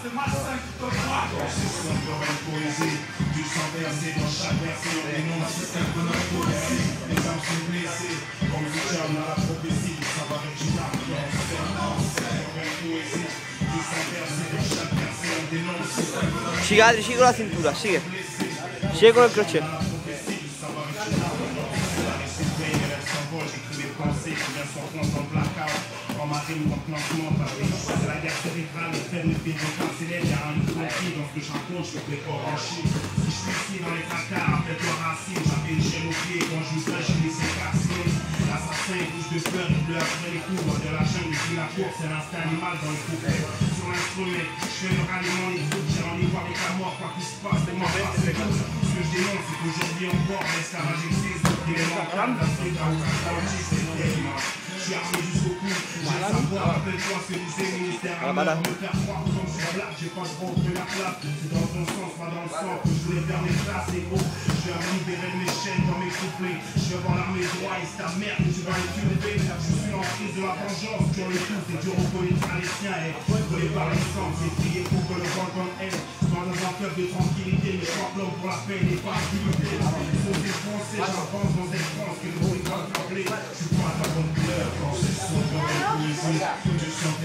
c'est malsain qui te voit. C'est sombre comme une poésie, du sang versé dans chaque verset. On dénonce un peu notre poésie, les âmes sont blessées. Comme du charme dans la prophétie, ça va avec une arme qui enseigne comme une poésie, du sang versé dans chaque verset. On dénonce un peu notre Sigue, Adri, sigue con la cintura, sigue. Sigue con el crochet. En ma rime contentement Paris, c'est la guerre cérébrale, le fait de mes cancellés, il y a un conflit dans ce que je raconte, je peux pas brancher. Si je suis ici dans les tracas, appelle-toi racine, j'avais une chaîne au pied, quand je vous fais, je laisse casser. L'assassin, bouche de peur, il pleure après les coups, de la jungle, depuis la course, c'est l'instinct animal dans le couplet. Sur l'instrument, je fais le ralliement, les groupes, j'ai rendez-vous avec la mort, quoi qu'il se passe, les morts passent, c'est tout. Ce que je dénonce, c'est qu'aujourd'hui encore, l'esclavage existe, il est manquable, l'Afrique a aucun garantie, c'est terrible. Je suis armé jusqu'au cou, j'ai le savoir, rappelle-toi ce que nous c'est ministère à mort, me faire croire comme je suis blague, j'ai pas de droit de la place, c'est dans ton sens, pas dans le sang, que je voulais faire mes classes, et gros, je vais libérer mes chaînes dans mes couplets, je vais voir l'armée droite, et ta merde, tu vas les tuer, car je suis en crise de la vengeance, sur les coups, c'est dur au reconnaître les siens, et volé par les sangs, c'est prier pour que le volcan aide, dans un club de tranquillité, mais je crois que l'homme pour la paix n'est pas activité, sont des Français, j'avance dans cette France, que nous pouvons pas parler, je suis pas ta bonne couleur. Quand c'est sombre, poésie, je chante